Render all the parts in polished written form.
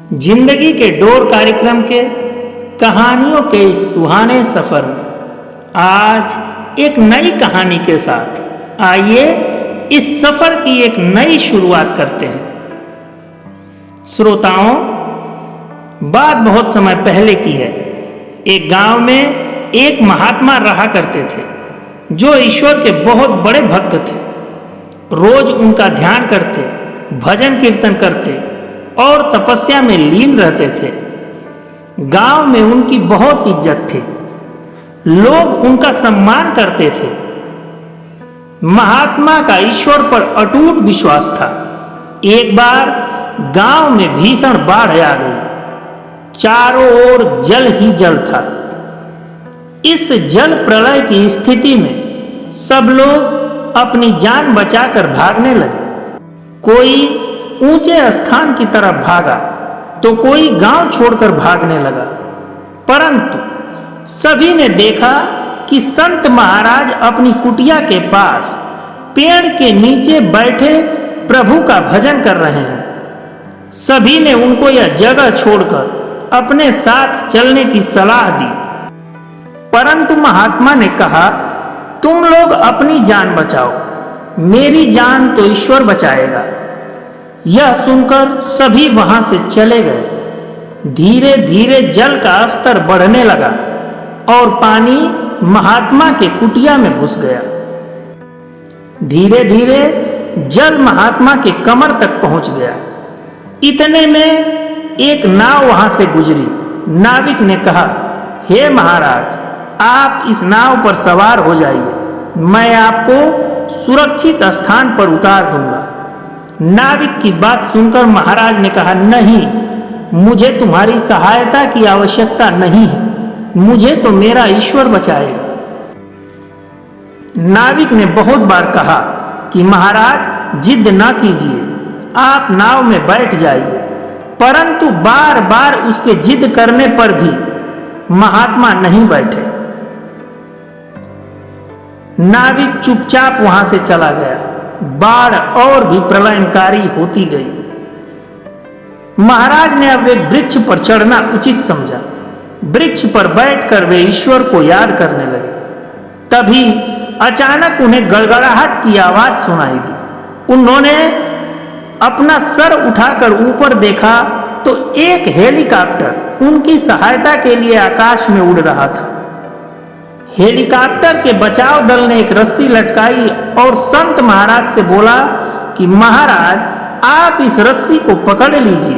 जिंदगी के डोर कार्यक्रम के कहानियों के इस सुहाने सफर में आज एक नई कहानी के साथ आइए इस सफर की एक नई शुरुआत करते हैं। श्रोताओं, बात बहुत समय पहले की है। एक गांव में एक महात्मा रहा करते थे जो ईश्वर के बहुत बड़े भक्त थे। रोज उनका ध्यान करते, भजन कीर्तन करते और तपस्या में लीन रहते थे। गांव में उनकी बहुत इज्जत थी, लोग उनका सम्मान करते थे। महात्मा का ईश्वर पर अटूट विश्वास था। एक बार गांव में भीषण बाढ़ आ गई, चारों ओर जल ही जल था। इस जल प्रलय की स्थिति में सब लोग अपनी जान बचाकर भागने लगे। कोई ऊंचे स्थान की तरफ भागा तो कोई गांव छोड़कर भागने लगा। परंतु सभी ने देखा कि संत महाराज अपनी कुटिया के पास पेड़ के नीचे बैठे प्रभु का भजन कर रहे हैं। सभी ने उनको यह जगह छोड़कर अपने साथ चलने की सलाह दी। परंतु महात्मा ने कहा, तुम लोग अपनी जान बचाओ, मेरी जान तो ईश्वर बचाएगा। यह सुनकर सभी वहां से चले गए। धीरे धीरे जल का स्तर बढ़ने लगा और पानी महात्मा के कुटिया में घुस गया। धीरे धीरे जल महात्मा के कमर तक पहुंच गया। इतने में एक नाव वहां से गुजरी। नाविक ने कहा, हे महाराज, आप इस नाव पर सवार हो जाइए, मैं आपको सुरक्षित स्थान पर उतार दूंगा। नाविक की बात सुनकर महाराज ने कहा, नहीं, मुझे तुम्हारी सहायता की आवश्यकता नहीं है, मुझे तो मेरा ईश्वर बचाएगा। नाविक ने बहुत बार कहा कि महाराज जिद ना कीजिए, आप नाव में बैठ जाइए, परंतु बार बार उसके जिद करने पर भी महात्मा नहीं बैठे। नाविक चुपचाप वहां से चला गया। बाढ़ और भी प्रलयंकारी होती गई। महाराज ने अब एक वृक्ष पर चढ़ना उचित समझा। वृक्ष पर बैठकर वे ईश्वर को याद करने लगे। तभी अचानक उन्हें गड़गड़ाहट की आवाज सुनाई दी। उन्होंने अपना सर उठाकर ऊपर देखा तो एक हेलीकॉप्टर उनकी सहायता के लिए आकाश में उड़ रहा था। हेलीकॉप्टर के बचाव दल ने एक रस्सी लटकाई और संत महाराज से बोला कि महाराज, आप इस रस्सी को पकड़ लीजिए।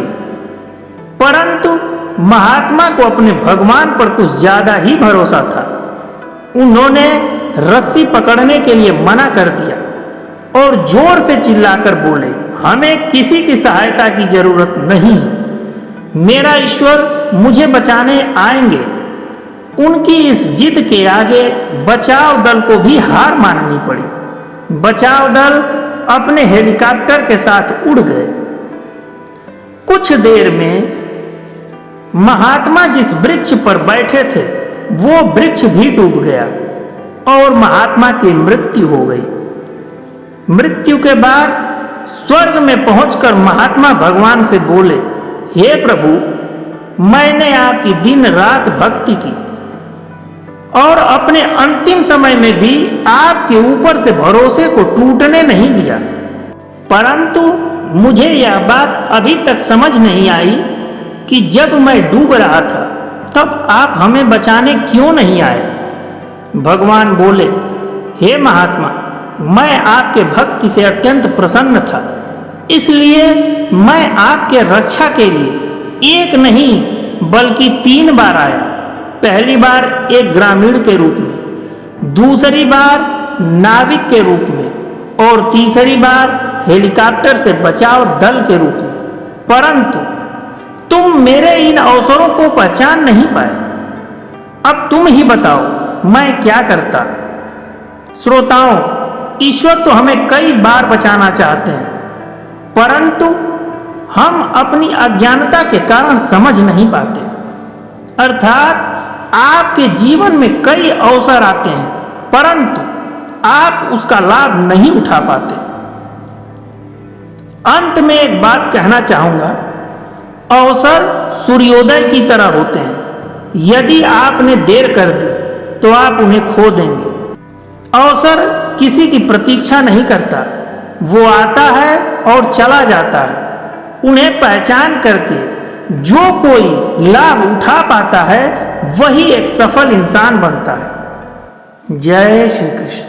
परंतु महात्मा को अपने भगवान पर कुछ ज्यादा ही भरोसा था। उन्होंने रस्सी पकड़ने के लिए मना कर दिया और जोर से चिल्लाकर बोले, हमें किसी की सहायता की जरूरत नहीं है, मेरा ईश्वर मुझे बचाने आएंगे। उनकी इस जिद के आगे बचाव दल को भी हार माननी पड़ी। बचाव दल अपने हेलीकॉप्टर के साथ उड़ गए। कुछ देर में महात्मा जिस वृक्ष पर बैठे थे वो वृक्ष भी डूब गया और महात्मा की मृत्यु हो गई। मृत्यु के बाद स्वर्ग में पहुंचकर महात्मा भगवान से बोले, हे प्रभु, मैंने आपकी दिन रात भक्ति की और अपने अंतिम समय में भी आपके ऊपर से भरोसे को टूटने नहीं दिया। परंतु मुझे यह बात अभी तक समझ नहीं आई कि जब मैं डूब रहा था तब आप हमें बचाने क्यों नहीं आए। भगवान बोले, हे महात्मा, मैं आपके भक्ति से अत्यंत प्रसन्न था, इसलिए मैं आपके रक्षा के लिए एक नहीं बल्कि 3 बार आया। पहली बार एक ग्रामीण के रूप में, दूसरी बार नाविक के रूप में और तीसरी बार हेलीकॉप्टर से बचाव दल के रूप में। परंतु तुम मेरे इन अवसरों को पहचान नहीं पाए। अब तुम ही बताओ, मैं क्या करता। श्रोताओं, ईश्वर तो हमें कई बार बचाना चाहते हैं, परंतु हम अपनी अज्ञानता के कारण समझ नहीं पाते। अर्थात आपके जीवन में कई अवसर आते हैं, परंतु आप उसका लाभ नहीं उठा पाते। अंत में एक बात कहना चाहूंगा अवसर सूर्योदय की तरह होते हैं, यदि आपने देर कर दी तो आप उन्हें खो देंगे। अवसर किसी की प्रतीक्षा नहीं करता, वो आता है और चला जाता है। उन्हें पहचान करके जो कोई लाभ उठा पाता है वही एक सफल इंसान बनता है। जय श्री कृष्ण।